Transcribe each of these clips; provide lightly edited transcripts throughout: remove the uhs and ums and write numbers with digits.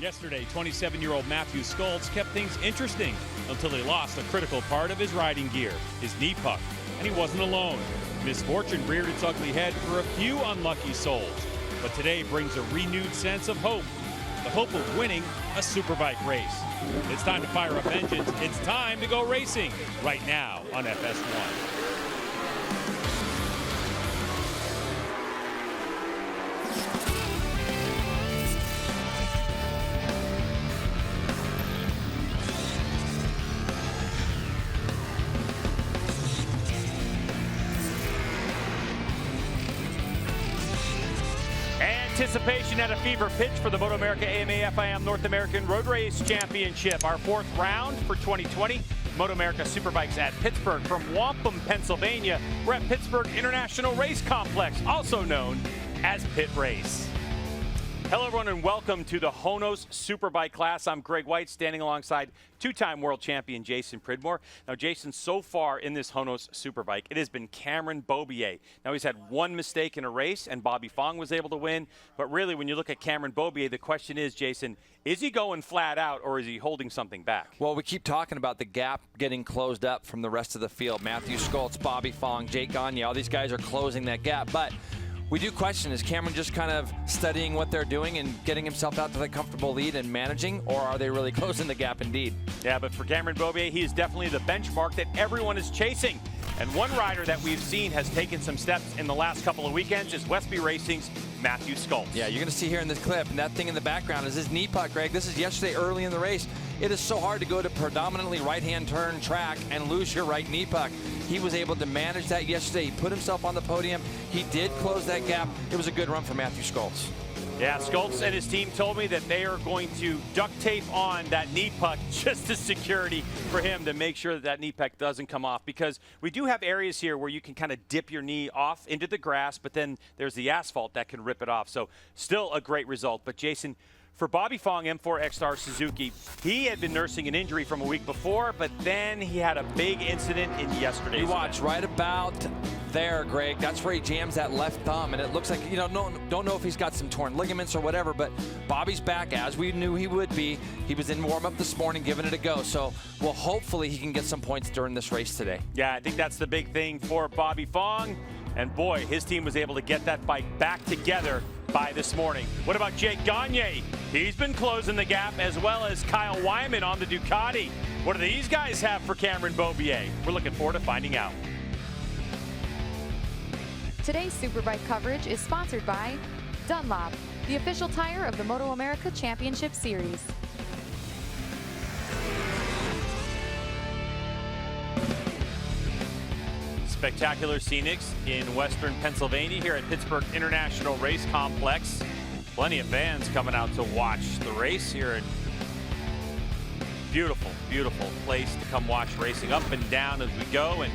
Yesterday, 27-year-old Matthew Skoltz kept things interesting until he lost a critical part of his riding gear, his knee puck. And he wasn't alone. Misfortune reared its ugly head for a few unlucky souls. But today brings a renewed sense of hope. The hope of winning a Superbike race. It's time to fire up engines. It's time to go racing right now on FS1. Anticipation at a fever pitch for the MotoAmerica AMA FIM North American Road Race Championship. Our fourth round for 2020. MotoAmerica Superbikes at Pittsburgh. From Wampum, Pennsylvania, we're at Pittsburgh International Race Complex, also known as Pitt Race. Hello, everyone, and welcome to the HONOS Superbike class. I'm Greg White, standing alongside two-time world champion Jason Pridmore. Now, Jason, so far in this HONOS Superbike, it has been Cameron Beaubier. Now, he's had one mistake in a race, and Bobby Fong was able to win. But really, when you look at Cameron Beaubier, the question is, Jason, is he going flat out, or is he holding something back? Well, we keep talking about the gap getting closed up from the rest of the field. Matthew Skoltz, Bobby Fong, Jake Gagne, all these guys are closing that gap. But we do question, is Cameron just kind of studying what they're doing and getting himself out to the comfortable lead and managing, or are they really closing the gap indeed? Yeah, but for Cameron Beaubier, he is definitely the benchmark that everyone is chasing. And one rider that we've seen has taken some steps in the last couple of weekends is Westby Racing's Matthew Skoltz. Yeah, you're going to see here in this clip, and that thing in the background is his knee puck, Greg. This is yesterday early in the race. It is so hard to go to predominantly right-hand turn track and lose your right knee puck. He was able to manage that yesterday. He put himself on the podium. He did close that gap. It was a good run for Matthew Skoltz. Yeah, Skoltz and his team told me that they are going to duct tape on that knee puck just as security for him to make sure that that knee puck doesn't come off, because we do have areas here where you can kind of dip your knee off into the grass, but then there's the asphalt that can rip it off. So still a great result. But Jason, for Bobby Fong, M4 X-Star Suzuki, he had been nursing an injury from a week before, but then he had a big incident in yesterday's event. Watch right about there, Greg. That's where he jams that left thumb, and it looks like, you know, don't know if he's got some torn ligaments or whatever, but Bobby's back as we knew he would be. He was in warm-up this morning, giving it a go. So, well, hopefully he can get some points during this race today. Yeah, I think that's the big thing for Bobby Fong. And boy, his team was able to get that bike back together by this morning. What about Jake Gagne? He's been closing the gap, as well as Kyle Wyman on the Ducati. What do these guys have for Cameron Beaubier? We're looking forward to finding out. Today's Superbike coverage is sponsored by Dunlop, the official tire of the MotoAmerica Championship Series. Spectacular scenics in western Pennsylvania here at Pittsburgh International Race Complex. Plenty of fans coming out to watch the race here. And beautiful, beautiful place to come watch racing up and down as we go. And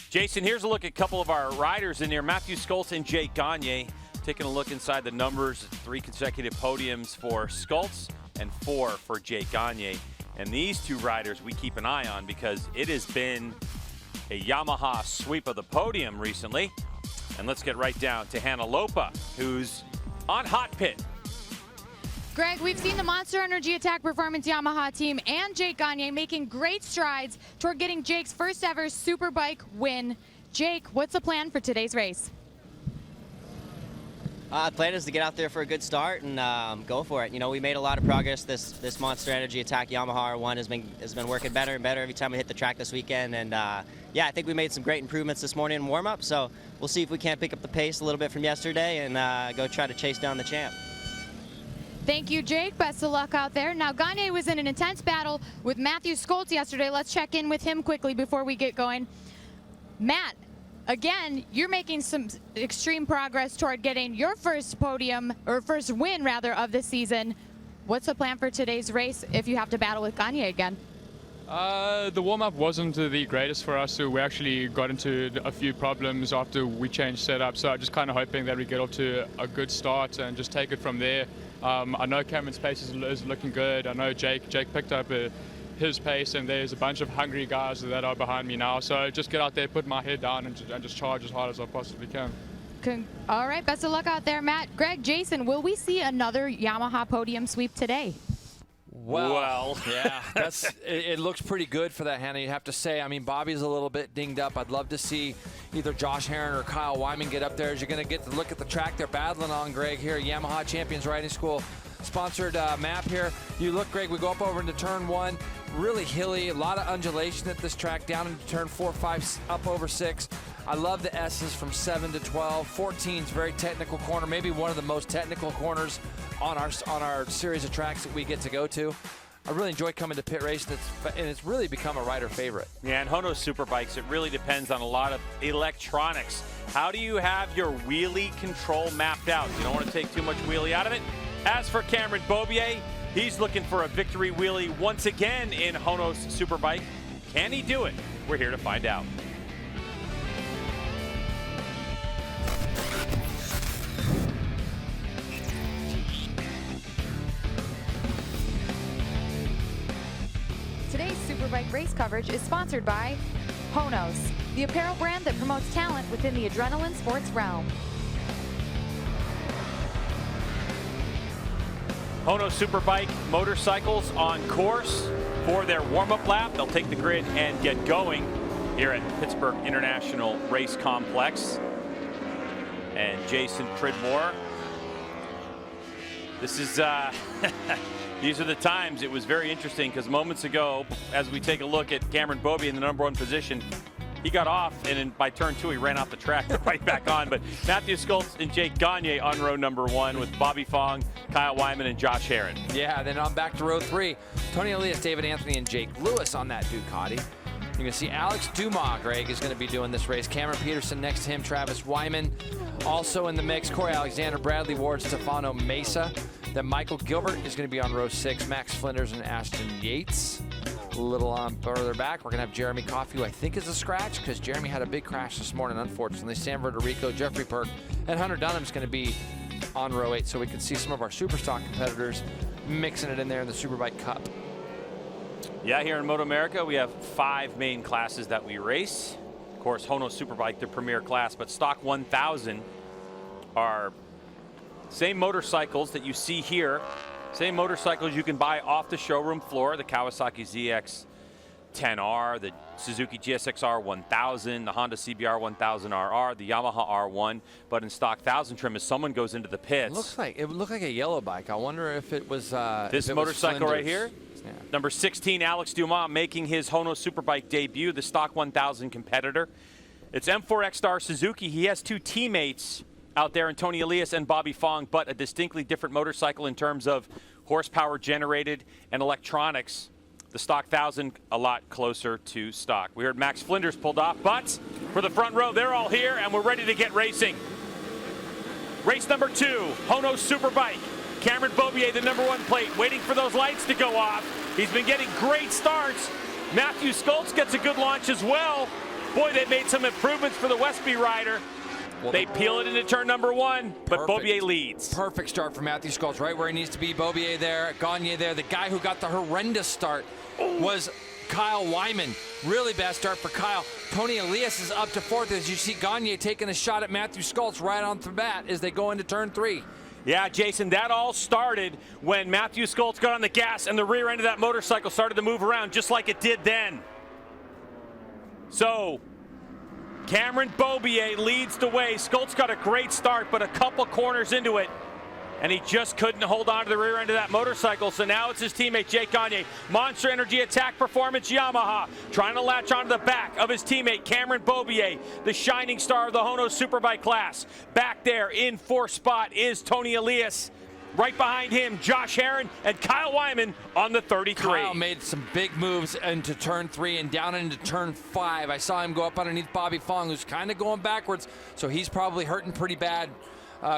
Jason, here's a look at a couple of our riders in here. Matthew Skoltz and Jake Gagne. Taking a look inside the numbers, 3 consecutive podiums for Skoltz and 4 for Jake Gagne. And these two riders we keep an eye on, because it has been a Yamaha sweep of the podium recently. And let's get right down to Hannah Lopa, who's on hot pit. Greg, we've seen the Monster Energy Attack Performance Yamaha team and Jake Gagne making great strides toward getting Jake's first ever Superbike win. Jake, what's the plan for today's race? The plan is to get out there for a good start and go for it. You know, we made a lot of progress. This Monster Energy Attack Yamaha R1 has been working better and better every time we hit the track this weekend. And yeah, I think we made some great improvements this morning in warm-up. So we'll see if we can't pick up the pace a little bit from yesterday and go try to chase down the champ. Thank you, Jake. Best of luck out there. Now, Gagne was in an intense battle with Matthew Skoltz yesterday. Let's check in with him quickly before we get going. Matt, again, you're making some extreme progress toward getting your first podium, or first win rather, of the season. What's the plan for today's race if you have to battle with Gagne again? The warm-up wasn't the greatest for us, so we actually got into a few problems after we changed setup. So I'm just kind of hoping that we get off to a good start and just take it from there. I know Cameron's pace is looking good. I know Jake picked up his pace, and there's a bunch of hungry guys that are behind me now. So just get out there, put my head down, and just charge as hard as I possibly can. All right, best of luck out there, Matt. Greg, Jason, will we see another Yamaha podium sweep today? Well, yeah, it looks pretty good for that, Hannah. You have to say. I mean, Bobby's a little bit dinged up. I'd love to see either Josh Herron or Kyle Wyman get up there. As you're going to get to look at the track they're battling on, Greg, here, Yamaha Champions Riding School sponsored map here. You look, Greg, we go up over into turn 1. Really hilly, a lot of undulation at this track, down into turn 4, 5, up over 6. I love the S's from 7 to 12. 14's very technical corner, maybe one of the most technical corners on our series of tracks that we get to go to. I really enjoy coming to Pitt Race, and it's really become a rider favorite. Yeah, and HONOS Superbikes, it really depends on a lot of electronics. How do you have your wheelie control mapped out? You don't want to take too much wheelie out of it. As for Cameron Beaubier, he's looking for a victory wheelie once again in HONOS Superbike. Can he do it? We're here to find out. Today's Superbike race coverage is sponsored by HONOS, the apparel brand that promotes talent within the adrenaline sports realm. HONOS Superbike motorcycles on course for their warm-up lap. They'll take the grid and get going here at Pittsburgh International Race Complex. And Jason Pridmore. This is, these are the times. It was very interesting because moments ago, as we take a look at Cameron Beaubier in the #1 position, he got off, and then by turn 2, he ran off the track right back on. But Matthew Skoltz and Jake Gagne on row #1 with Bobby Fong, Kyle Wyman, and Josh Herron. Yeah, then on back to row 3. Tony Elias, David Anthony, and Jake Lewis on that Ducati. You're going to see Alex Dumas, Greg, is going to be doing this race. Cameron Peterson next to him, Travis Wyman also in the mix. Corey Alexander, Bradley Ward, Stefano Mesa. Then Michael Gilbert is going to be on row 6. Max Flinders and Ashton Yates. A little further back, we're going to have Jeremy Coffey, who I think is a scratch because Jeremy had a big crash this morning, unfortunately. Sam Verderico, Jeffrey Perk, and Hunter Dunham is going to be on row 8, so we can see some of our Superstock competitors mixing it in there in the Superbike Cup. Yeah, here in MotoAmerica, we have 5 main classes that we race. Of course, HONOS Superbike, the premier class, but Stock 1000 are same motorcycles that you see here. Same motorcycles you can buy off the showroom floor, the Kawasaki ZX-10R, the Suzuki GSX-R 1000, the Honda CBR 1000RR, the Yamaha R1, but in stock 1000 trim, as someone goes into the pits. It would look like a yellow bike. I wonder if it was this motorcycle right here. Yeah. Number 16, Alex Dumas, making his HONOS Superbike debut, the stock 1000 competitor. It's M4X Star Suzuki. He has 2 teammates out there in Tony Elias and Bobby Fong, but a distinctly different motorcycle in terms of horsepower generated and electronics. The stock 1000 a lot closer to stock. We heard Max Flinders pulled off, but for the front row, they're all here and we're ready to get racing. Race number 2, HONOS Superbike. Cameron Beaubier, the #1 plate, waiting for those lights to go off. He's been getting great starts. Matthew Skoltz gets a good launch as well. Boy, they made some improvements for the Westby rider. Well, they peel it into turn #1, but Beaubier leads. Perfect start for Matthew Skoltz, right where he needs to be. Beaubier there, Gagne there. The guy who got the horrendous start was Kyle Wyman. Really bad start for Kyle. Tony Elias is up to 4th as you see Gagne taking a shot at Matthew Skoltz right on the bat as they go into turn 3. Yeah, Jason, that all started when Matthew Skoltz got on the gas and the rear end of that motorcycle started to move around just like it did then. So Cameron Beaubier leads the way. Skoltz got a great start, but a couple corners into it, and he just couldn't hold on to the rear end of that motorcycle. So now it's his teammate, Jake Gagne. Monster Energy Attack Performance Yamaha, trying to latch onto the back of his teammate, Cameron Beaubier, the shining star of the HONOS Superbike class. Back there in 4th spot is Tony Elias. Right behind him, Josh Herron and Kyle Wyman on the 33. Kyle made some big moves into turn 3 and down into turn 5. I saw him go up underneath Bobby Fong, who's kind of going backwards, so he's probably hurting pretty bad,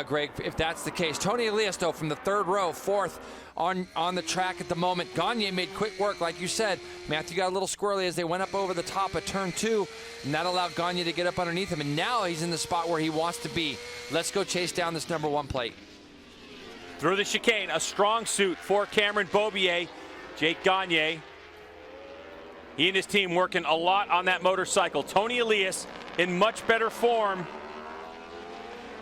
Greg, if that's the case. Tony Elias, though, from the 3rd row, 4th on the track at the moment. Gagne made quick work, like you said. Matthew got a little squirrely as they went up over the top of turn 2, and that allowed Gagne to get up underneath him, and now he's in the spot where he wants to be. Let's go chase down this #1 plate. Through the chicane, a strong suit for Cameron Beaubier. Jake Gagne, he and his team working a lot on that motorcycle. Tony Elias in much better form.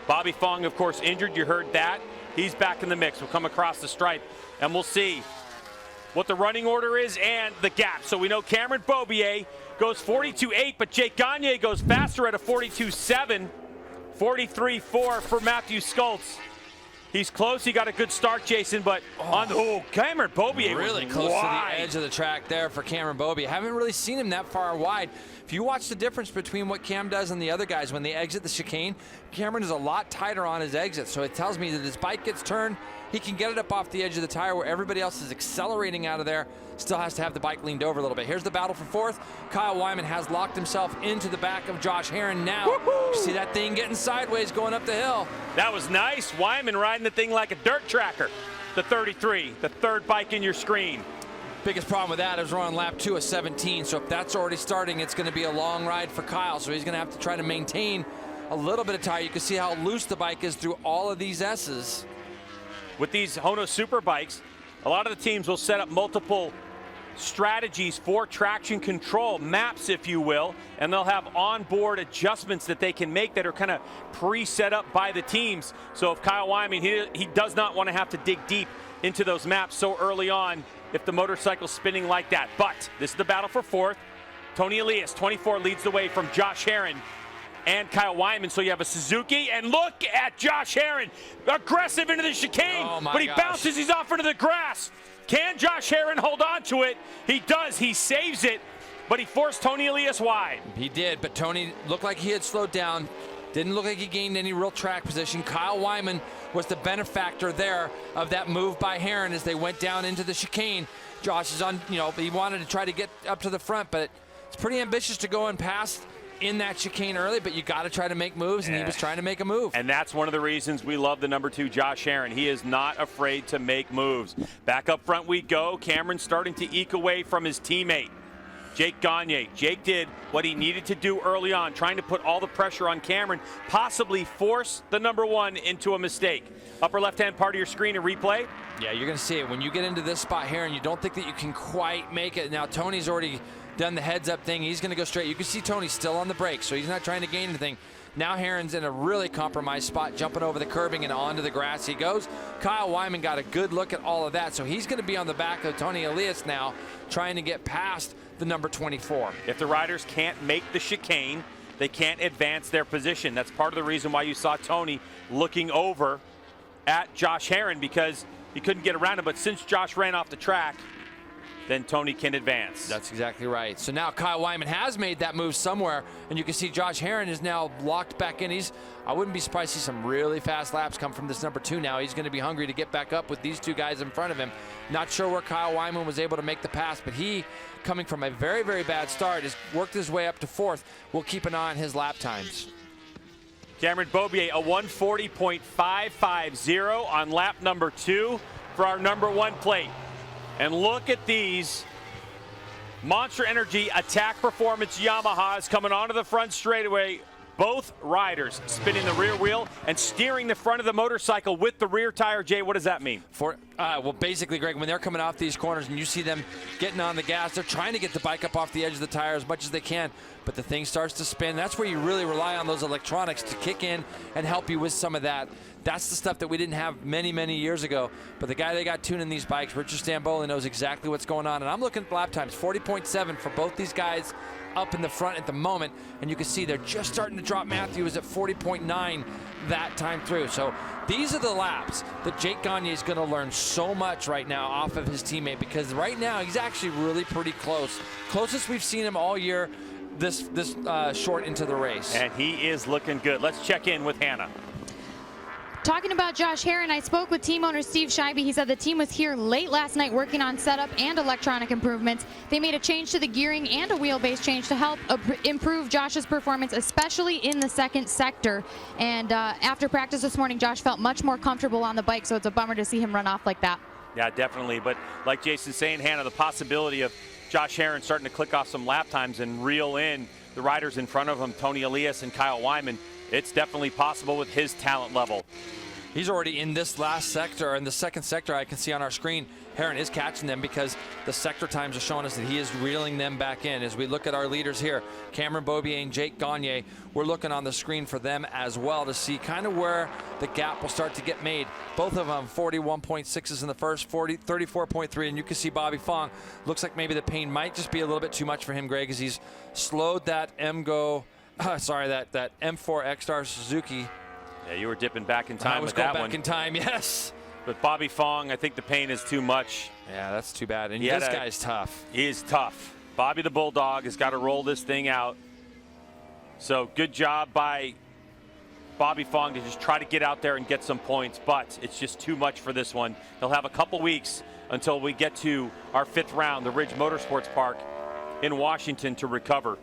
Bobby Fong, of course, injured. You heard that. He's back in the mix. We'll come across the stripe, and we'll see what the running order is and the gap. So we know Cameron Beaubier goes 42.8, but Jake Gagne goes faster at a 42.7, 43.4 for Matthew Skoltz. He's close. He got a good start, Jason, but Cameron Beaubier really was close wide. to the edge of the track there for Cameron Beaubier. Haven't really seen him that far wide. If you watch the difference between what Cam does and the other guys when they exit the chicane, Cameron is a lot tighter on his exit. So it tells me that his bike gets turned, he can get it up off the edge of the tire where everybody else is accelerating out of there. Still has to have the bike leaned over a little bit. Here's the battle for fourth. Kyle Wyman has locked himself into the back of Josh Herron now. You see that thing getting sideways going up the hill. That was nice. Wyman riding the thing like a dirt tracker. The 33, the third bike in your screen. Biggest problem with that is we're on lap 2 of 17, so if that's already starting, it's going to be a long ride for Kyle, so he's going to have to try to maintain a little bit of tire. You can see how loose the bike is through all of these S's. With these HONOS Superbikes, a lot of the teams will set up multiple strategies for traction control, maps if you will, and they'll have onboard adjustments that they can make that are kind of pre-set up by the teams. So if Kyle Wyman, he does not want to have to dig deep into those maps so early on if the motorcycle's spinning like that. But this is the battle for fourth. Tony Elias, 24, leads the way from Josh Herron and Kyle Wyman. So you have a Suzuki, and look at Josh Herron, aggressive into the chicane, but he bounces, he's off into the grass. Can Josh Herron hold on to it? He does, he saves it, but he forced Tony Elias wide. He did, but Tony looked like he had slowed down. Didn't look like he gained any real track position. Kyle Wyman was the benefactor there of that move by Herron as they went down into the chicane. Josh is on, he wanted to try to get up to the front, but it's pretty ambitious to go and pass in that chicane early, but you got to try to make moves, and he was trying to make a move. And that's one of the reasons we love the number 2, Josh Herron. He is not afraid to make moves. Back up front we go. Cameron starting to eke away from his teammate, Jake Gagne. Jake did what he needed to do early on, trying to put all the pressure on Cameron, possibly force the number 1 into a mistake. Upper left-hand part of your screen, a replay. Yeah, you're going to see it. When you get into this spot here and you don't think that you can quite make it. Now, Tony's already done the heads-up thing. He's going to go straight. You can see Tony still on the brakes, so he's not trying to gain anything. Now Herron's in a really compromised spot, jumping over the curbing and onto the grass he goes. Kyle Wyman got a good look at all of that, so he's going to be on the back of Tony Elias now, trying to get past the number 24. If the riders can't make the chicane, they can't advance their position. That's part of the reason why you saw Tony looking over at Josh Herron, because he couldn't get around him. But since Josh ran off the track, then Tony can advance. That's exactly right. So now Kyle Wyman has made that move somewhere, and you can see Josh Herron is now locked back in. I wouldn't be surprised to see some really fast laps come from this number 2 now. He's going to be hungry to get back up with these 2 guys in front of him. Not sure where Kyle Wyman was able to make the pass, but he, coming from a very, very bad start, has worked his way up to 4th. We'll keep an eye on his lap times. Cameron Beaubier, a 140.550 on lap number 2 for our number 1 plate. And look at these Monster Energy Attack Performance Yamahas coming onto the front straightaway. Both riders spinning the rear wheel and steering the front of the motorcycle with the rear tire. Jay, what does that mean? Well, basically, Greg, when they're coming off these corners and you see them getting on the gas, they're trying to get the bike up off the edge of the tire as much as they can, but the thing starts to spin. That's where you really rely on those electronics to kick in and help you with some of that. That's the stuff that we didn't have many, many years ago. But the guy they got tuning these bikes, Richard Stamboli, knows exactly what's going on. And I'm looking at lap times, 40.7 for both these guys up in the front at the moment. And you can see they're just starting to drop. Matthew is at 40.9 that time through. So these are the laps that Jake Gagne is going to learn so much right now off of his teammate, because right now he's actually really pretty close. Closest we've seen him all year this short into the race. And he is looking good. Let's check in with Hannah. Talking about Josh Herron, I spoke with team owner Steve Scheibe. He said the team was here late last night working on setup and electronic improvements. They made a change to the gearing and a wheelbase change to help improve Josh's performance, especially in the second sector. And after practice this morning, Josh felt much more comfortable on the bike, so it's a bummer to see him run off like that. Yeah, definitely. But like Jason's saying, Hannah, the possibility of Josh Herron starting to click off some lap times and reel in the riders in front of him, Tony Elias and Kyle Wyman, it's definitely possible with his talent level. He's already in this last sector, in the second sector I can see on our screen. Herrin is catching them because the sector times are showing us that he is reeling them back in. As we look at our leaders here, Cameron Beaubier and Jake Gagne, we're looking on the screen for them as well to see kind of where the gap will start to get made. Both of them 41.6s in the first, 34.3, and you can see Bobby Fong. Looks like maybe the pain might just be a little bit too much for him, Greg, as he's slowed that that M4 X-Star Suzuki. Yeah, you were dipping back in time I was with going that back one. in time, yes. With Bobby Fong, I think the pain is too much. Yeah, that's too bad. And this guy's tough. He is tough. Bobby the Bulldog has got to roll this thing out. So good job by Bobby Fong to just try to get out there and get some points, but it's just too much for this one. He'll have a couple weeks until we get to our 5th round, the Ridge Motorsports Park in Washington, to recover.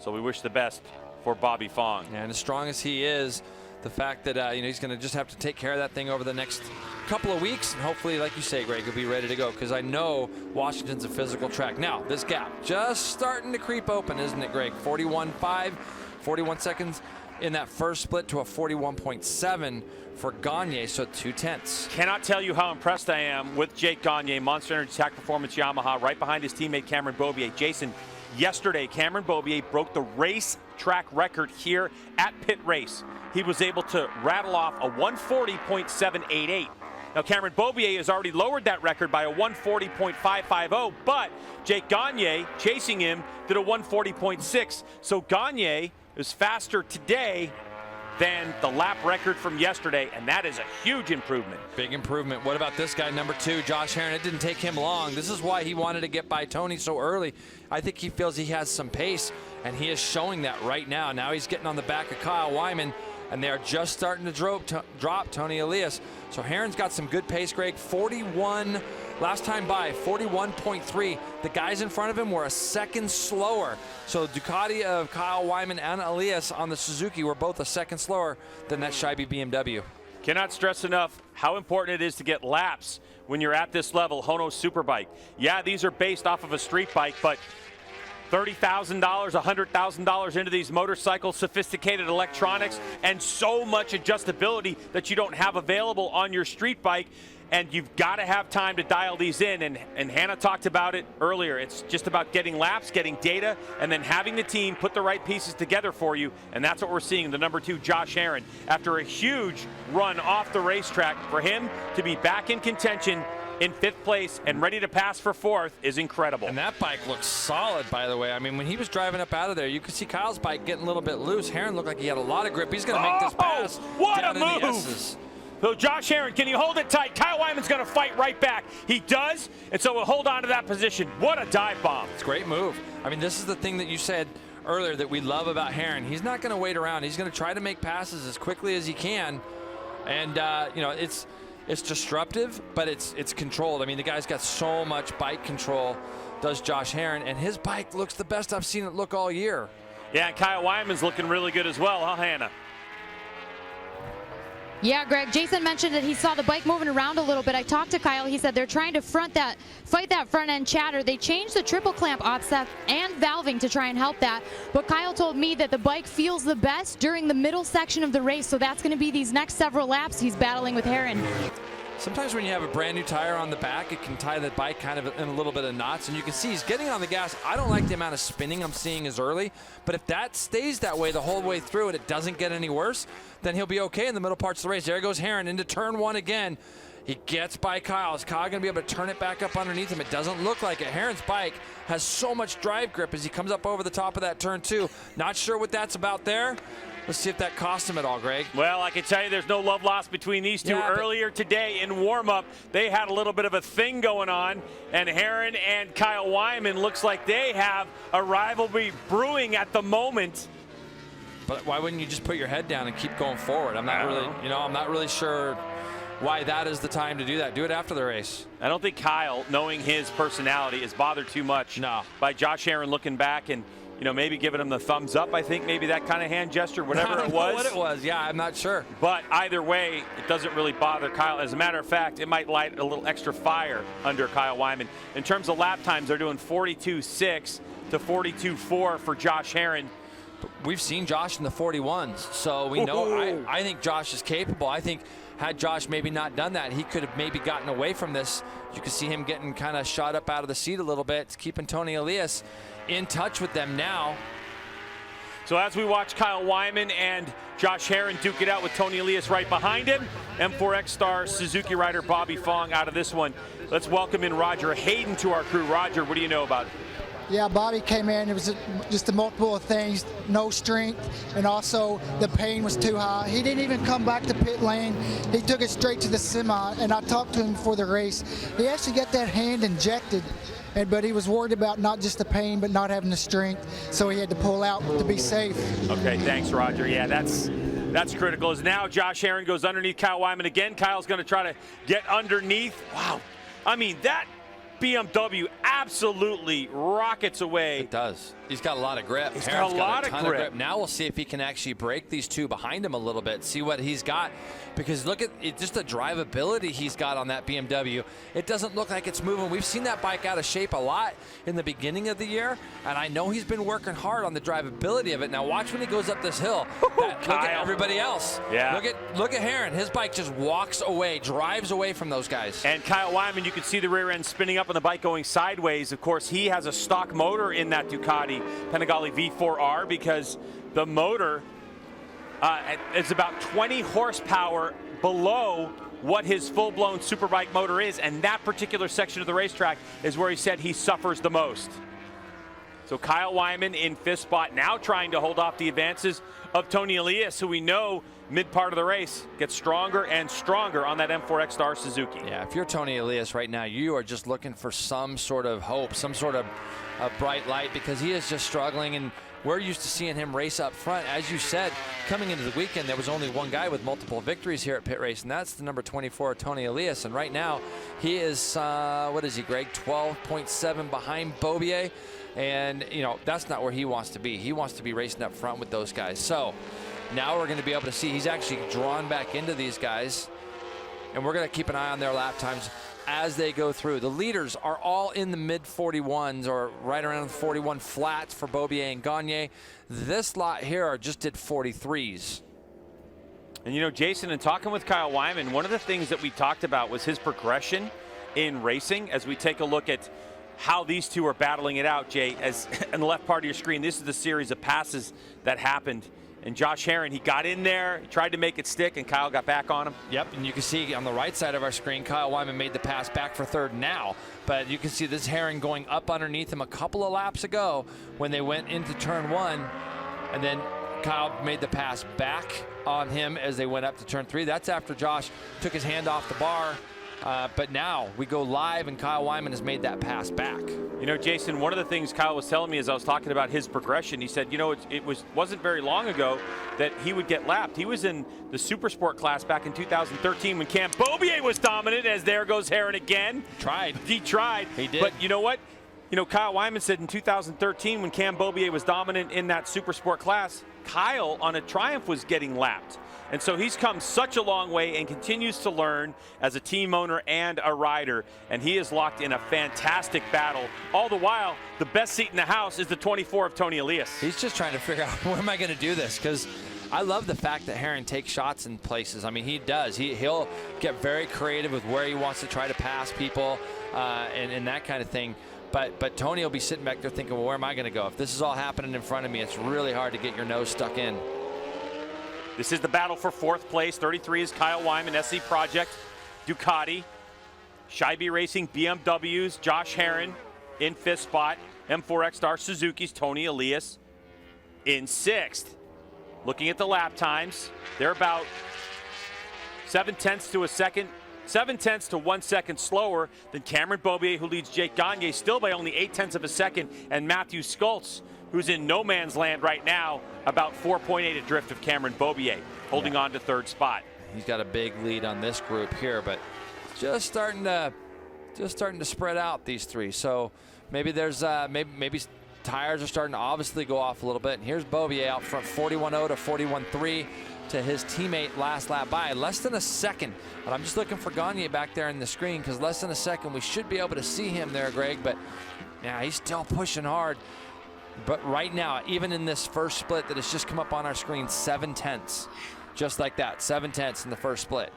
So we wish the best for Bobby Fong. And as strong as he is, the fact that he's going to just have to take care of that thing over the next couple of weeks, and hopefully, like you say, Greg, he'll be ready to go, because I know Washington's a physical track. Now, this gap just starting to creep open, isn't it, Greg? 41.5, 41 seconds in that first split to a 41.7 for Gagne, so 2/10. Cannot tell you how impressed I am with Jake Gagne, Monster Energy Tack Performance Yamaha, right behind his teammate Cameron Beaubier. Jason, yesterday, Cameron Beaubier broke the race track record here at Pitt Race. He was able to rattle off a 140.788. Now, Cameron Beaubier has already lowered that record by a 140.550, but Jake Gagne, chasing him, did a 140.6. So Gagne is faster today than the lap record from yesterday, and that is a huge improvement. Big improvement. What about this guy, number 2, Josh Herrin? It didn't take him long. This is why he wanted to get by Tony so early. I think he feels he has some pace, and he is showing that right now. Now he's getting on the back of Kyle Wyman, and they are just starting to drop Tony Elias. So Herrin's got some good pace, Greg. 41, last time by, 41.3. The guys in front of him were a second slower. So Ducati of Kyle Wyman and Elias on the Suzuki were both a second slower than that Scheibe BMW. Cannot stress enough how important it is to get laps when you're at this level. HONOS Superbike. Yeah, these are based off of a street bike, but $30,000, $100,000 into these motorcycles, sophisticated electronics, and so much adjustability that you don't have available on your street bike. And you've got to have time to dial these in. And Hannah talked about it earlier. It's just about getting laps, getting data, and then having the team put the right pieces together for you. And that's what we're seeing. The number 2, Josh Herrin, after a huge run off the racetrack, for him to be back in contention in 5th place and ready to pass for 4th is incredible. And that bike looks solid, by the way. I mean, when he was driving up out of there, you could see Kyle's bike getting a little bit loose. Herrin looked like he had a lot of grip. He's going to make this pass. What a down in the move! S's. So Josh Herrin, can you hold it tight? Kyle Wyman's going to fight right back. He does, and so we'll hold on to that position. What a dive bomb. It's a great move. I mean, this is the thing that you said earlier that we love about Herrin. He's not going to wait around. He's going to try to make passes as quickly as he can. And, it's disruptive, but it's controlled. I mean, the guy's got so much bike control, does Josh Herrin, and his bike looks the best I've seen it look all year. Yeah, and Kyle Wyman's looking really good as well, huh, Hannah? Yeah, Greg, Jason mentioned that he saw the bike moving around a little bit. I talked to Kyle. He said they're trying to fight that front end chatter. They changed the triple clamp offset and valving to try and help that. But Kyle told me that the bike feels the best during the middle section of the race. So that's going to be these next several laps he's battling with Herrin. Sometimes when you have a brand new tire on the back, it can tie the bike kind of in a little bit of knots, and you can see he's getting on the gas. I don't like the amount of spinning I'm seeing as early, but if that stays that way the whole way through and it doesn't get any worse, then he'll be okay in the middle parts of the race. There goes Herrin into turn 1 again. He gets by Kyle. Is Kyle going to be able to turn it back up underneath him? It doesn't look like it. Herrin's bike has so much drive grip as he comes up over the top of that turn 2. Not sure what that's about there. Let's see if that cost him at all, Greg. Well, I can tell you there's no love lost between these two. Earlier today in warm-up, they had a little bit of a thing going on, and Herrin and Kyle Wyman looks like they have a rivalry brewing at the moment. But why wouldn't you just put your head down and keep going forward? I'm not really sure why that is the time to do that. Do it after the race. I don't think Kyle, knowing his personality, is bothered too much by Josh Herrin looking back and maybe giving him the thumbs up. I think maybe that kind of hand gesture, whatever it was. I don't know what it was. Yeah, I'm not sure. But either way, it doesn't really bother Kyle. As a matter of fact, it might light a little extra fire under Kyle Wyman. In terms of lap times, they're doing 42.6 to 42.4 for Josh Herrin. We've seen Josh in the 41s, so we know. I think Josh is capable. I think had Josh maybe not done that, he could have maybe gotten away from this. You can see him getting kind of shot up out of the seat a little bit, keeping Tony Elias in touch with them now. So as we watch Kyle Wyman and Josh Herrin duke it out with Tony Elias right behind him, M4X star Suzuki rider Bobby Fong out of this one. Let's welcome in Roger Hayden to our crew. Roger, what do you know about it? Yeah, Bobby came in. It was just a multiple of things, no strength, and also the pain was too high. He didn't even come back to pit lane. He took it straight to the semi, and I talked to him before the race. He actually got that hand injected, but he was worried about not just the pain, but not having the strength, so he had to pull out to be safe. Okay, thanks, Roger. Yeah, that's critical. As now Josh Herrin goes underneath Kyle Wyman again. Kyle's going to try to get underneath. Wow. I mean, that BMW absolutely rockets away. It does. He's got a lot of grip. He's got a lot of grip. Now we'll see if he can actually break these two behind him a little bit, see what he's got. Because look at it, just the drivability he's got on that BMW. It doesn't look like it's moving. We've seen that bike out of shape a lot in the beginning of the year, and I know he's been working hard on the drivability of it. Now watch when he goes up this hill. Look at everybody else. Yeah. Look at Herrin. His bike just walks away, drives away from those guys. And Kyle Wyman, you can see the rear end spinning up on the bike going sideways. Of course, he has a stock motor in that Ducati Panigale V4R because the motor is about 20 horsepower below what his full-blown Superbike motor is, and that particular section of the racetrack is where he said he suffers the most. So Kyle Wyman in fifth spot, now trying to hold off the advances of Tony Elias, who we know mid-part of the race gets stronger and stronger on that M4X Star Suzuki. Yeah, if you're Tony Elias right now, you are just looking for some sort of hope, some sort of a bright light, because he is just struggling, and we're used to seeing him race up front. As you said, coming into the weekend, there was only one guy with multiple victories here at Pitt Race, and that's the number 24, Tony Elias. And right now, he is, what is he, Greg? 12.7 behind Beaubier. And, you know, that's not where he wants to be. He wants to be racing up front with those guys. So now we're going to be able to see he's actually drawn back into these guys, and we're going to keep an eye on their lap times as they go through. The leaders are all in the mid 41s or right around the 41 flats for Beaubier and Gagne. This lot here just did 43s. And you know, Jason, in talking with Kyle Wyman, one of the things that we talked about was his progression in racing. As we take a look at how these two are battling it out, Jay, as on the left part of your screen, this is the series of passes that happened. And Josh Herrin, he got in there, he tried to make it stick, and Kyle got back on him. Yep, and you can see on the right side of our screen, Kyle Wyman made the pass back for third now. But you can see this Herrin going up underneath him a couple of laps ago when they went into turn one. And then Kyle made the pass back on him as they went up to turn three. That's after Josh took his hand off the bar. But now we go live, and Kyle Wyman has made that pass back. You know, Jason, one of the things Kyle was telling me as I was talking about his progression, he said, you know, it wasn't very long ago that he would get lapped. He was in the Super Sport class back in 2013 when Cam Beaubier was dominant, as there goes Herrin again. He tried. He did. But you know what? You know, Kyle Wyman said in 2013 when Cam Beaubier was dominant in that Super Sport class, Kyle on a Triumph was getting lapped. And so he's come such a long way and continues to learn as a team owner and a rider. And he is locked in a fantastic battle. All the while, the best seat in the house is the 24 of Tony Elias. He's just trying to figure out, where am I going to do this? Because I love the fact that Herrin takes shots in places. I mean, he does. He'll get very creative with where he wants to try to pass people and that kind of thing. But Tony will be sitting back there thinking, well, where am I going to go? If this is all happening in front of me, it's really hard to get your nose stuck in. This is the battle for fourth place. 33 is Kyle Wyman, SC Project, Ducati, Scheibe Racing, BMWs, Josh Herrin in fifth spot, M4X Star Suzuki's Tony Elias in sixth. Looking at the lap times, they're about 7/10 to a second, 7/10 to 1 second slower than Cameron Beaubier, who leads Jake Gagne, still by only 0.8 of a second, and Matthew Skoltz, who's in no man's land right now, about 4.8 adrift of Cameron Beaubier, holding on to third spot. He's got a big lead on this group here, but just starting to spread out, these three. So maybe there's maybe tires are starting to obviously go off a little bit. And here's Beaubier out front, 41.0 to 41.3 to his teammate last lap by, less than a second. And I'm just looking for Gagne back there in the screen, because less than a second, we should be able to see him there, Greg. But yeah, he's still pushing hard. But right now, even in this first split that has just come up on our screen, 7/10, just like that, 7/10 in the first split.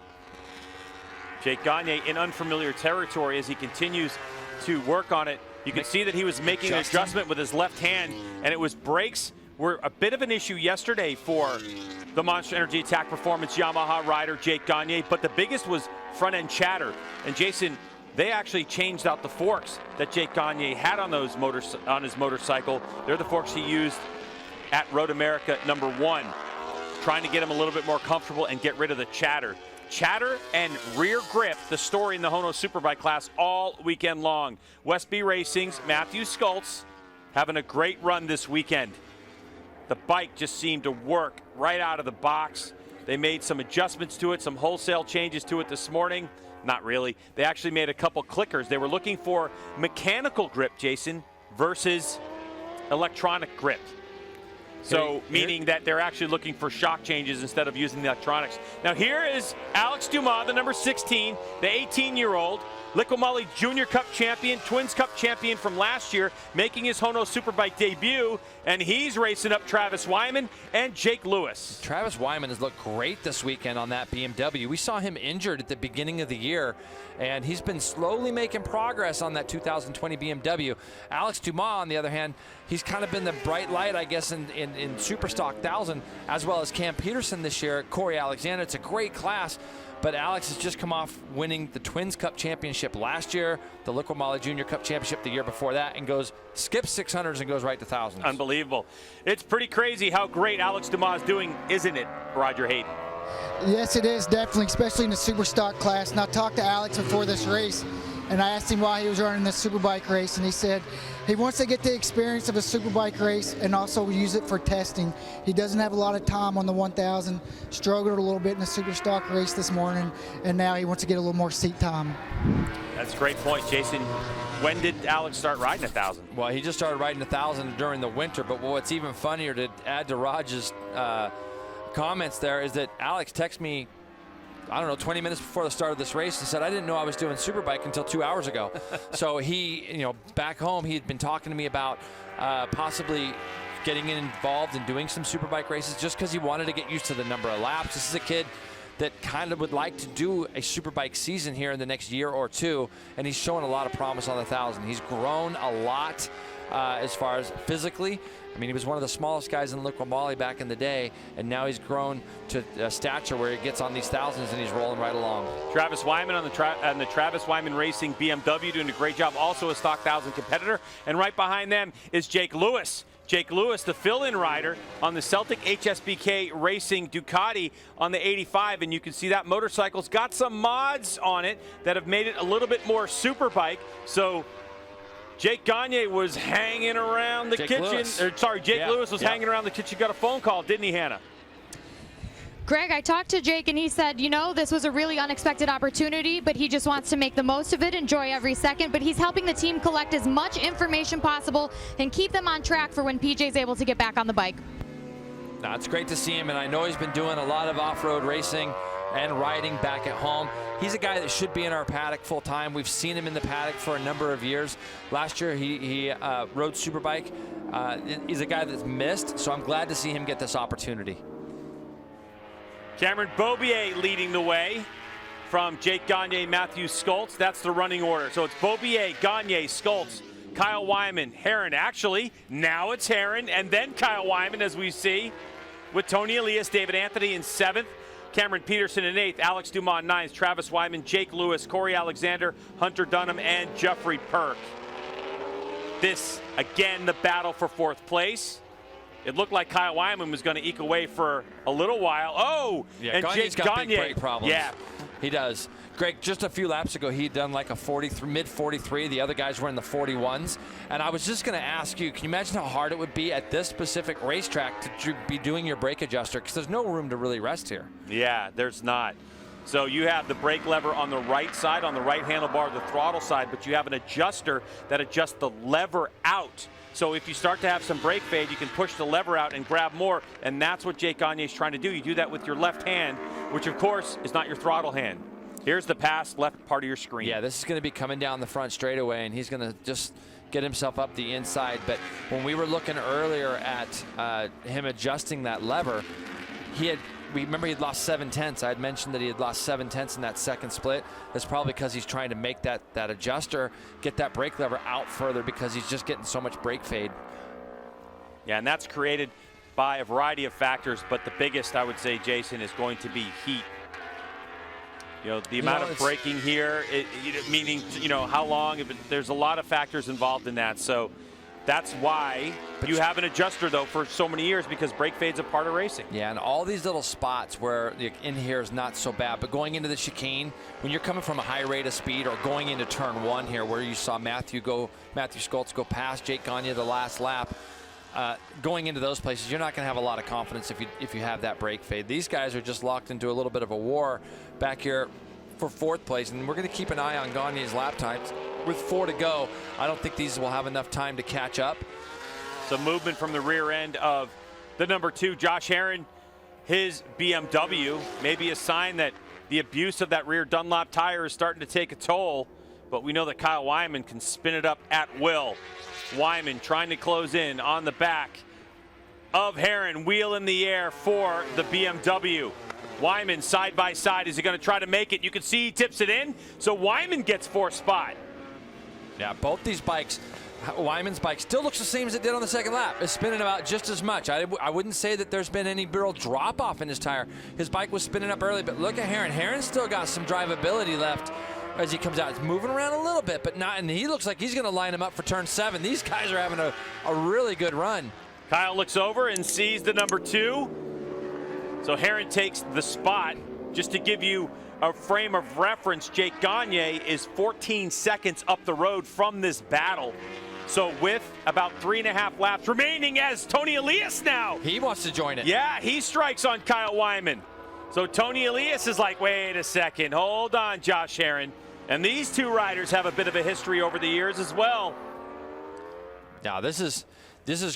Jake Gagne in unfamiliar territory as he continues to work on it. You can see that he was making an adjustment with his left hand, and it was brakes were a bit of an issue yesterday for the Monster Energy Attack Performance Yamaha rider Jake Gagne, but the biggest was front end chatter. And Jason, they actually changed out the forks that Jake Gagne had on his motorcycle. They're the forks he used at Road America #1, trying to get him a little bit more comfortable and get rid of the chatter. Chatter and rear grip, the story in the HONOS Superbike class all weekend long. West B Racing's Matthew Skults having a great run this weekend. The bike just seemed to work right out of the box. They made some adjustments to it, some wholesale changes to it this morning. Not really. They actually made a couple clickers. They were looking for mechanical grip, Jason, versus electronic grip. So, meaning that they're actually looking for shock changes instead of using the electronics. Now here is Alex Dumas, the number 16, the 18-year-old, Liqui Moly Junior Cup champion, Twins Cup champion from last year, making his HONOS Superbike debut, and he's racing up Travis Wyman and Jake Lewis. Travis Wyman has looked great this weekend on that BMW. We saw him injured at the beginning of the year, and he's been slowly making progress on that 2020 BMW. Alex Dumas, on the other hand, he's kind of been the bright light, I guess, in Superstock 1000, as well as Cam Peterson this year, Corey Alexander. It's a great class, but Alex has just come off winning the Twins Cup championship last year, the Liqui Moly Junior Cup championship the year before that, and skips 600s and goes right to thousands. Unbelievable. It's pretty crazy how great Alex Dumas is doing, isn't it, Roger Hayden? Yes, it is, definitely, especially in the super stock class. And I talked to Alex before this race, and I asked him why he was running the superbike race, and he said he wants to get the experience of a superbike race and also use it for testing. He doesn't have a lot of time on the 1000, struggled a little bit in the super stock race this morning, and now he wants to get a little more seat time. That's a great point, Jason. When did Alex start riding 1000? Well, he just started riding 1000 during the winter, but what's even funnier, to add to Raj's comments there, is that Alex texted me, I don't know, 20 minutes before the start of this race and said, I didn't know I was doing Superbike until 2 hours ago. So he, back home, he had been talking to me about possibly getting involved in doing some Superbike races just because he wanted to get used to the number of laps. This is a kid that kind of would like to do a Superbike season here in the next year or two, and he's showing a lot of promise on the 1000. He's grown a lot as far as physically. I mean, he was one of the smallest guys in Liqui Moly back in the day, and now he's grown to a stature where he gets on these 1000s and he's rolling right along. Travis Wyman on the Travis Wyman Racing BMW doing a great job, also a stock 1000 competitor. And right behind them is Jake Lewis. Jake Lewis, the fill-in rider on the Celtic HSBK Racing Ducati on the 85, and you can see that motorcycle's got some mods on it that have made it a little bit more Superbike. So Jake Gagne was hanging around the kitchen. Jake Lewis was hanging around the kitchen. Got a phone call, didn't he, Hannah? Greg, I talked to Jake and he said, this was a really unexpected opportunity, but he just wants to make the most of it, enjoy every second, but he's helping the team collect as much information possible and keep them on track for when PJ's able to get back on the bike. No, it's great to see him, and I know he's been doing a lot of off-road racing and riding back at home. He's a guy that should be in our paddock full time. We've seen him in the paddock for a number of years. Last year he rode Superbike. He's a guy that's missed, so I'm glad to see him get this opportunity. Cameron Beaubier leading the way from Jake Gagne, Matthew Skults. That's the running order. So it's Beaubier, Gagne, Skults, Kyle Wyman, Herron. Actually, now it's Herron and then Kyle Wyman, as we see, with Tony Elias, David Anthony in 7th. Cameron Peterson in 8th, Alex Dumas in 9th, Travis Wyman, Jake Lewis, Corey Alexander, Hunter Dunham, and Jeffrey Perk. This, again, the battle for 4th place. It looked like Kyle Wyman was going to eke away for a little while. Oh, yeah, and Gagne's Jake got Gagne. big brake problems. Yeah, he does. Greg, just a few laps ago, he'd done like a 43, mid 43. The other guys were in the 41s. And I was just going to ask you, can you imagine how hard it would be at this specific racetrack to be doing your brake adjuster? Because there's no room to really rest here. Yeah, there's not. So you have the brake lever on the right side, on the right handlebar, the throttle side, but you have an adjuster that adjusts the lever out. So if you start to have some brake fade, you can push the lever out and grab more, and that's what Jake Gagne is trying to do. You do that with your left hand, which of course is not your throttle hand. Here's the pass, left part of your screen. Yeah, this is going to be coming down the front straightaway, and he's going to just get himself up the inside. But when we were looking earlier at him adjusting that lever, he had remember he'd lost 7/10. I had mentioned that he had lost 7/10 in that second split. That's probably because he's trying to make that adjuster get that brake lever out further because he's just getting so much brake fade. Yeah, and that's created by a variety of factors, but the biggest, I would say, Jason, is going to be heat. You know, the amount of braking here, meaning, you know, how long, there's a lot of factors involved in that. So that's why you have an adjuster, though, for so many years, because brake fade's a part of racing. Yeah, and all these little spots where in here is not so bad, but going into the chicane, when you're coming from a high rate of speed, or going into turn 1 here, where you saw Matthew Skoltz go past Jake Gagne the last lap, going into those places, you're not going to have a lot of confidence if you have that brake fade. These guys are just locked into a little bit of a war back here for 4th place, and we're going to keep an eye on Gagne's lap times. With 4 to go, I don't think these will have enough time to catch up. Some movement from the rear end of the number 2, Josh Herron, his BMW. Maybe a sign that the abuse of that rear Dunlop tire is starting to take a toll, but we know that Kyle Wyman can spin it up at will. Wyman trying to close in on the back of Herron, wheel in the air for the BMW. Wyman side by side. Is he going to try to make it? You can see he tips it in, so Wyman gets 4th spot. Yeah, both these bikes, Wyman's bike still looks the same as it did on the second lap. It's spinning about just as much. I wouldn't say that there's been any real drop off in his tire. His bike was spinning up early, but look at Herron. Herron's still got some drivability left as he comes out. It's moving around a little bit, but not, and he looks like he's going to line him up for turn 7. These guys are having a really good run. Kyle looks over and sees the number 2. So Herron takes the spot. Just to give you a frame of reference, Jake Gagne is 14 seconds up the road from this battle. So with about 3.5 laps remaining, as Tony Elias now. He wants to join it. Yeah, he strikes on Kyle Wyman. So Tony Elias is like, wait a second, hold on, Josh Herron. And these two riders have a bit of a history over the years as well. Now this is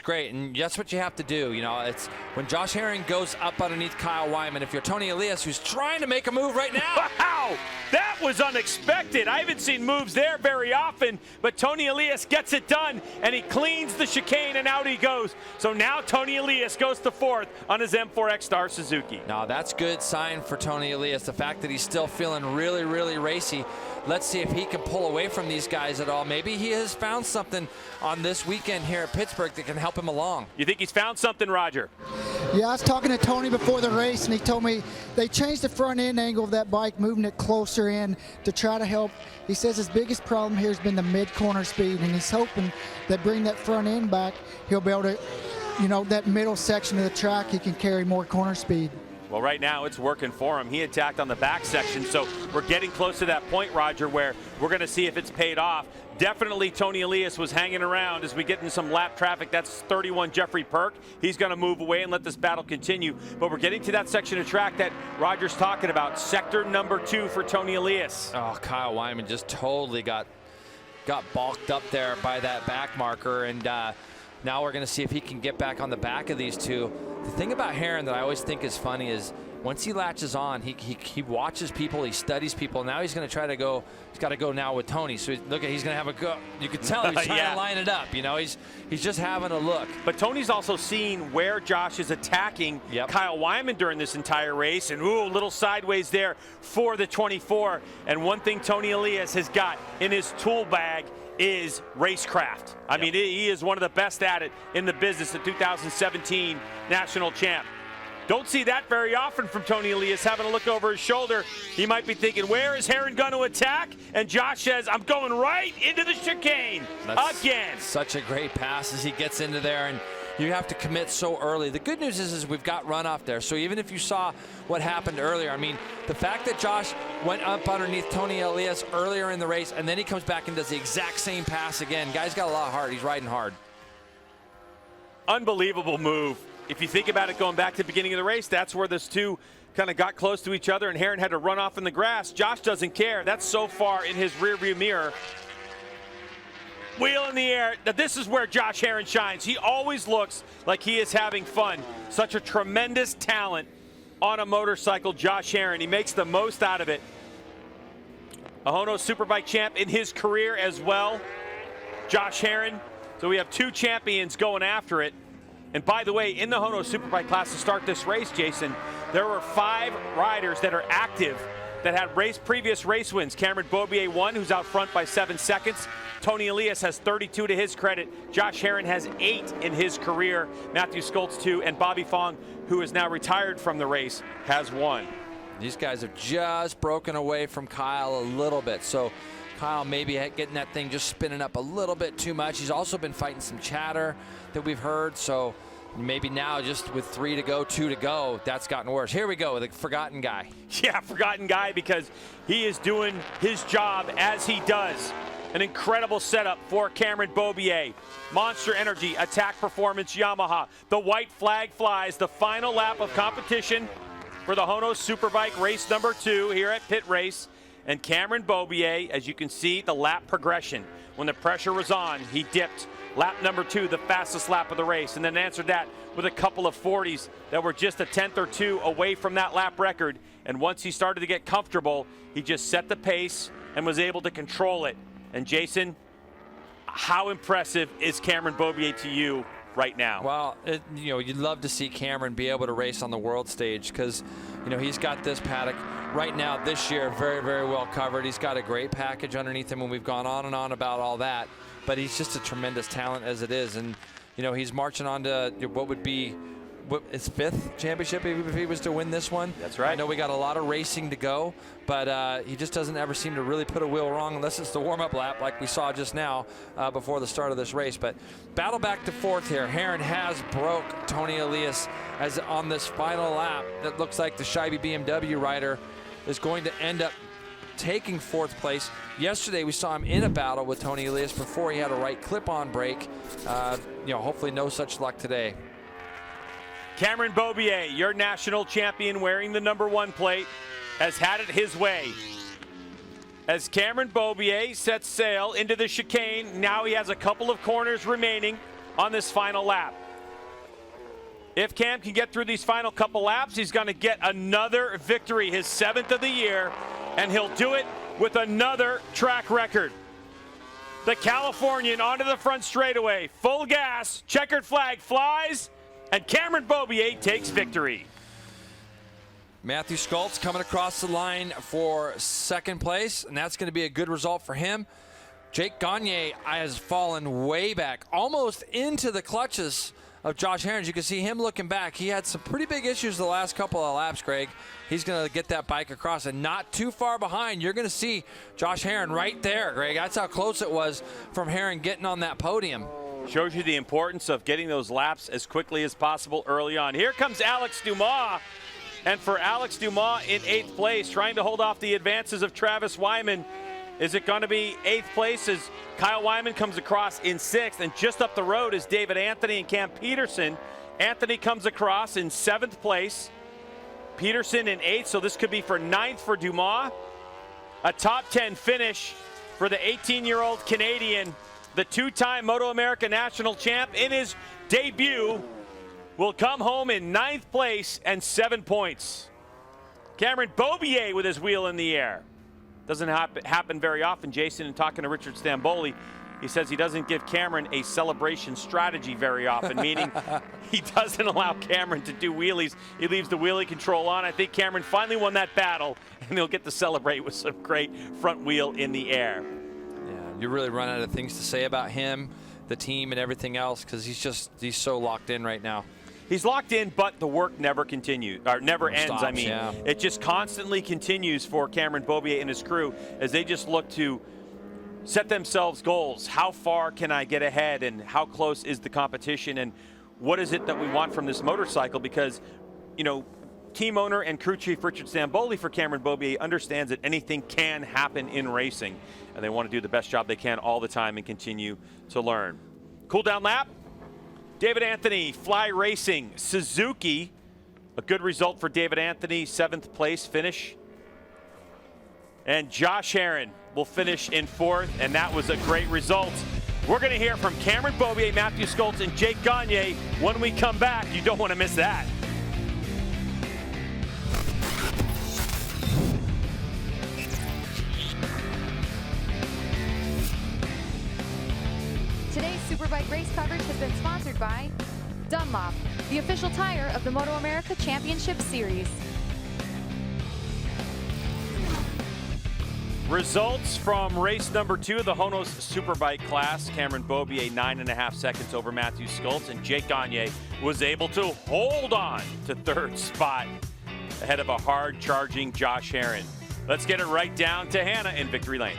great, and that's what you have to do. You know, it's when Josh Herron goes up underneath Kyle Wyman. If you're Tony Elias, who's trying to make a move right now. Wow, that was unexpected. I haven't seen moves there very often, but Tony Elias gets it done, and he cleans the chicane, and out he goes. So now Tony Elias goes to 4th on his M4X Star Suzuki. Now that's good sign for Tony Elias. The fact that he's still feeling really, really racy. Let's see if he can pull away from these guys at all. Maybe he has found something on this weekend here at Pittsburgh that can help him along. You think he's found something, Roger? Yeah, I was talking to Tony before the race, and he told me they changed the front end angle of that bike, moving it closer in to try to help. He says his biggest problem here has been the mid-corner speed, and he's hoping that bring that front end back, he'll be able to, you know, that middle section of the track, he can carry more corner speed. Well, right now it's working for him. He attacked on the back section, so we're getting close to that point, Roger, where we're going to see if it's paid off. Definitely Tony Elias was hanging around as we get in some lap traffic. That's 31 Jeffrey Perk. He's going to move away and let this battle continue. But we're getting to that section of track that Roger's talking about, sector number 2 for Tony Elias. Oh, Kyle Wyman just totally got balked up there by that back marker, and now we're going to see if he can get back on the back of these two. The thing about Herron that I always think is funny is once he latches on, he watches people, he studies people. Now he's going to try to go. He's got to go now with Tony. So look, he's going to have a go. You can tell he's trying to line it up. You know, he's just having a look. But Tony's also seen where Josh is attacking Kyle Wyman during this entire race, and ooh, a little sideways there for the 24. And one thing Tony Elias has got in his tool bag is racecraft. I mean, he is one of the best at it in the business, the 2017 national champ. Don't see that very often from Tony Elias, having a look over his shoulder. He might be thinking, where is Herron going to attack? And Josh says, I'm going right into the chicane again. Such a great pass as he gets into there, and you have to commit so early. The good news is we've got runoff there. So even if you saw what happened earlier, I mean, the fact that Josh went up underneath Tony Elias earlier in the race, and then he comes back and does the exact same pass again. Guy's got a lot of heart. He's riding hard. Unbelievable move. If you think about it, going back to the beginning of the race, that's where those two kind of got close to each other, and Herron had to run off in the grass. Josh doesn't care. That's so far in his rearview mirror. Wheel in the air. Now, this is where Josh Herron shines. He always looks like he is having fun. Such a tremendous talent on a motorcycle, Josh Herron. He makes the most out of it. A HONOS Superbike champ in his career as well, Josh Herron. So we have 2 champions going after it. And by the way, in the HONOS Superbike class to start this race, Jason, There were 5 riders that are active that had previous race wins. Cameron Beaubier won, who's out front by 7 seconds. Tony Elias has 32 to his credit. Josh Herron has 8 in his career. Matthew Skoltz 2, and Bobby Fong, who is now retired from the race, has 1. These guys have just broken away from Kyle a little bit. So Kyle maybe getting that thing just spinning up a little bit too much. He's also been fighting some chatter that we've heard. So maybe now, just with 3 to go, 2 to go, that's gotten worse. Here we go with a forgotten guy. Yeah, forgotten guy, because he is doing his job as he does. An incredible setup for Cameron Beaubier. Monster Energy, Attack Performance Yamaha. The white flag flies. The final lap of competition for the HONOS Superbike race number 2 here at Pitt Race. And Cameron Beaubier, as you can see, the lap progression. When the pressure was on, he dipped. Lap number 2, the fastest lap of the race, and then answered that with a couple of 40s that were just a 10th or 2 away from that lap record. And once he started to get comfortable, he just set the pace and was able to control it. And Jason, how impressive is Cameron Beaubier to you right now? Well, you'd love to see Cameron be able to race on the world stage, because he's got this paddock right now this year very, very well covered. He's got a great package underneath him, and we've gone on and on about all that. But he's just a tremendous talent as it is, and he's marching on to what would be his 5th championship if he was to win this one. That's right. I know we got a lot of racing to go, but he just doesn't ever seem to really put a wheel wrong unless it's the warm-up lap like we saw just now before the start of this race. But battle back to 4th here. Herron has broke Tony Elias as on this final lap. That looks like the Scheibe BMW rider is going to end up taking 4th place. Yesterday we saw him in a battle with Tony Elias before he had a right clip-on brake. Hopefully no such luck today. Cameron Beaubier, your national champion, wearing the number 1 plate, has had it his way. As Cameron Beaubier sets sail into the chicane, now he has a couple of corners remaining on this final lap. If Cam can get through these final couple laps, he's going to get another victory, his 7th of the year, and he'll do it with another track record. The Californian onto the front straightaway, full gas, checkered flag flies, and Cameron Beaubier takes victory. Matthew Skoltz coming across the line for 2nd place, and that's going to be a good result for him. Jake Gagne has fallen way back, almost into the clutches of Josh Herron. You can see him looking back. He had some pretty big issues the last couple of laps, Greg. He's going to get that bike across, and not too far behind, you're going to see Josh Herron right there, Greg. That's how close it was from Herron getting on that podium. Shows you the importance of getting those laps as quickly as possible early on. Here comes Alex Dumas. And for Alex Dumas in 8th place, trying to hold off the advances of Travis Wyman. Is it going to be 8th place as Kyle Wyman comes across in 6th? And just up the road is David Anthony and Cam Peterson. Anthony comes across in 7th place. Peterson in 8th, so this could be for 9th for Dumas. A top 10 finish for the 18-year-old Canadian. The 2-time MotoAmerica national champ in his debut will come home in 9th place and 7 points. Cameron Beaubier with his wheel in the air. Doesn't happen very often, Jason. And talking to Richard Stamboli, he says he doesn't give Cameron a celebration strategy very often, meaning he doesn't allow Cameron to do wheelies. He leaves the wheelie control on. I think Cameron finally won that battle, and he'll get to celebrate with some great front wheel in the air. You really run out of things to say about him, the team, and everything else, because he's so locked in right now. He's locked in, but the work never continues, or never ends. Stops, I mean, yeah. It just constantly continues for Cameron Beaubier and his crew as they just look to set themselves goals. How far can I get ahead, and how close is the competition, and what is it that we want from this motorcycle? Because, team owner and crew chief Richard Stamboli for Cameron Beaubier understands that anything can happen in racing, and they want to do the best job they can all the time and continue to learn. Cool down lap. David Anthony, Fly Racing, Suzuki. A good result for David Anthony, 7th place finish. And Josh Herron will finish in 4th, and that was a great result. We're going to hear from Cameron Beaubier, Matthew Skoltz, and Jake Gagne when we come back. You don't want to miss that. Today's Superbike race coverage has been sponsored by Dunlop, the official tire of the MotoAmerica Championship Series. Results from race number 2 of the HONOS Superbike class. Cameron Beaubier 9.5 seconds over Matthew Skoltz, and Jake Gagne was able to hold on to 3rd spot ahead of a hard-charging Josh Herron. Let's get it right down to Hannah in Victory Lane.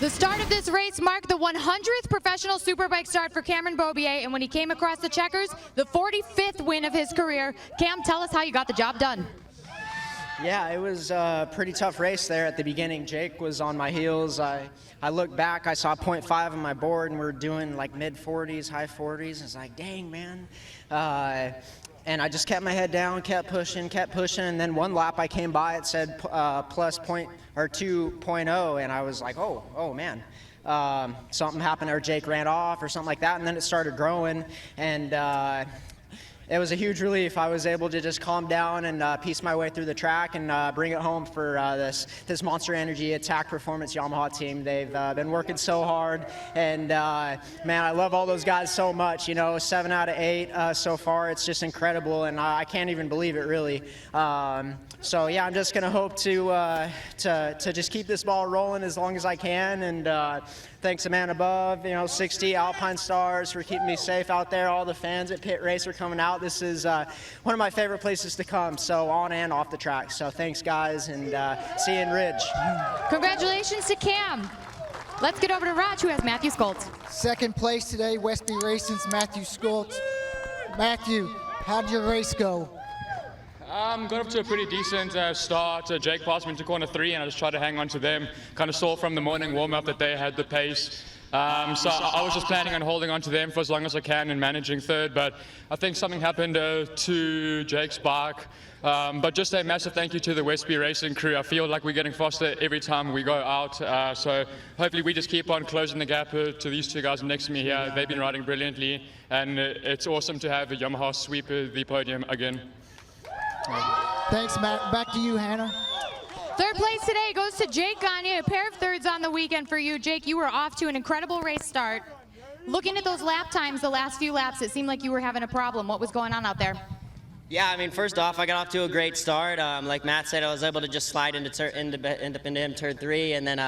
The start of this race marked the 100th professional Superbike start for Cameron Beaubier, and when he came across the checkers, the 45th win of his career. Cam, tell us how you got the job done. Yeah, it was a pretty tough race there at the beginning. Jake was on my heels. I looked back, I saw 0.5 on my board, and we're doing like mid-40s, high 40s. I was like, dang, man. And I just kept my head down, kept pushing, and then one lap I came by, it said plus 2.0, and I was like, oh man. Something happened, or Jake ran off or something like that, and then it started growing, and it was a huge relief. I was able to just calm down and piece my way through the track and bring it home for this Monster Energy Attack Performance Yamaha team. They've been working so hard, and man, I love all those guys so much. You know, 7 out of 8 so far. It's just incredible, and I can't even believe it, really. So yeah, I'm just gonna hope to just keep this ball rolling as long as I can, and thanks to Man Above, 60 Alpine Stars for keeping me safe out there. All the fans at Pitt Race are coming out. This is one of my favorite places to come, so on and off the track. So thanks, guys, and see you in Ridge. Congratulations to Cam. Let's get over to Raj, who has Matthew Skoltz. 2nd place today, Westby Racing's Matthew Skoltz. Matthew, how'd your race go? Got up to a pretty decent start. Jake passed me into corner 3, and I just tried to hang on to them. Kind of saw from the morning warm-up that they had the pace. So I was just planning on holding on to them for as long as I can and managing 3rd, but I think something happened to Jake's bike. But just a massive thank you to the Westby Racing crew. I feel like we're getting faster every time we go out. So hopefully we just keep on closing the gap to these 2 guys next to me here. They've been riding brilliantly, and it's awesome to have a Yamaha sweep the podium again. Thanks, Matt. Back to you, Hannah. 3rd place today goes to Jake Gagne, a pair of 3rds on the weekend for you. Jake, you were off to an incredible race start. Looking at those lap times, the last few laps, it seemed like you were having a problem. What was going on out there? Yeah, I mean, first off, I got off to a great start. Like Matt said, I was able to just slide into him turn 3, and then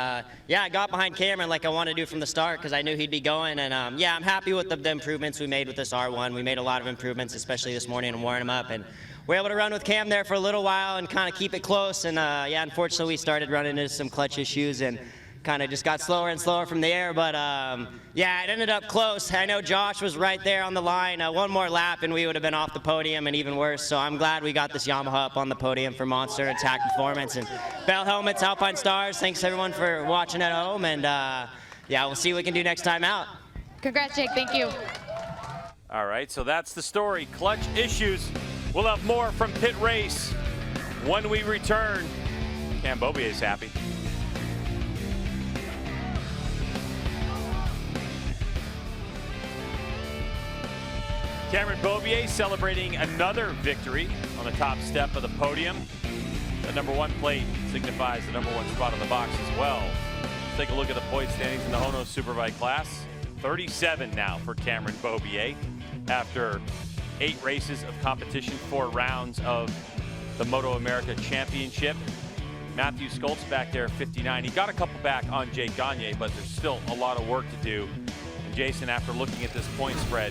yeah, I got behind Cameron like I wanted to do from the start because I knew he'd be going. And yeah, I'm happy with the improvements we made with this R1. We made a lot of improvements, especially this morning, and warming him up. And we're able to run with Cam there for a little while and kind of keep it close. And yeah, unfortunately, we started running into some clutch issues and kind of just got slower and slower from the air. But yeah, it ended up close. I know Josh was right there on the line. One more lap and we would have been off the podium and even worse. So I'm glad we got this Yamaha up on the podium for Monster Attack Performance. And Bell Helmets, Alpine Stars, thanks everyone for watching at home. And yeah, we'll see what we can do next time out. Congrats, Jake. Thank you. All right, so that's the story. Clutch issues. We'll have more from Pitt Race when we return. Cam Beaubier is happy. Cameron Beaubier celebrating another victory on the top step of the podium. The #1 plate signifies the #1 spot on the box as well. Let's take a look at the point standings in the HONOS Superbike class. 37 now for Cameron Beaubier after 8 races of competition, 4 rounds of the MotoAmerica Championship. Matthew Skoltz back there, 59. He got a couple back on Jake Gagne, but there's still a lot of work to do. And Jason, after looking at this point spread,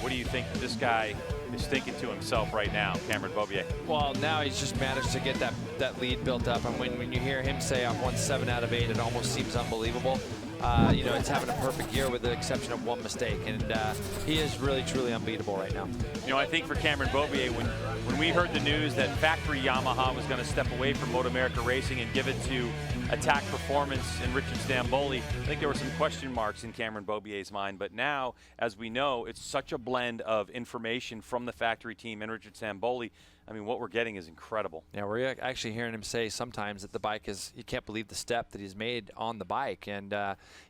what do you think this guy is thinking to himself right now, Cameron Beaubier? Well, now he's just managed to get that lead built up. And when you hear him say, I've won 7 out of 8, it almost seems unbelievable. It's having a perfect year with the exception of 1 mistake, and he is really, truly unbeatable right now. I think for Cameron Beaubier, when we heard the news that factory Yamaha was going to step away from MotoAmerica Racing and give it to Attack Performance and Richard Stamboli, I think there were some question marks in Cameron Beaubier's mind. But now, as we know, it's such a blend of information from the factory team and Richard Stamboli. I mean, what we're getting is incredible. Yeah, we're actually hearing him say sometimes that the bike is, you can't believe the step that he's made on the bike. And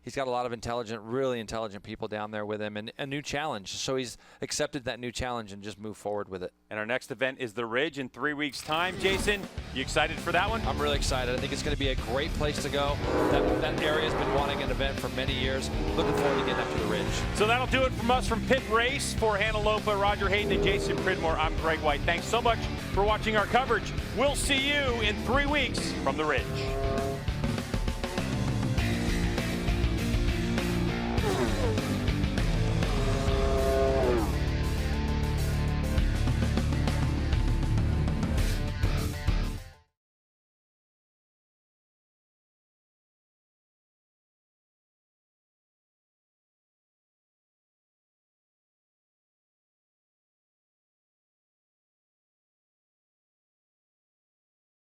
he's got a lot of really intelligent people down there with him and a new challenge. So he's accepted that new challenge and just moved forward with it. And our next event is the Ridge in 3 weeks' time. Jason, you excited for that one? I'm really excited. I think it's going to be a great place to go. show. That area's been wanting an event for many years. Looking forward to getting up to the ridge. So that'll do it from us from Pitt Race. For Hannah Lopa, Roger Hayden, and Jason Pridmore, I'm Greg White. Thanks so much for watching our coverage. We'll see you in 3 weeks from the ridge.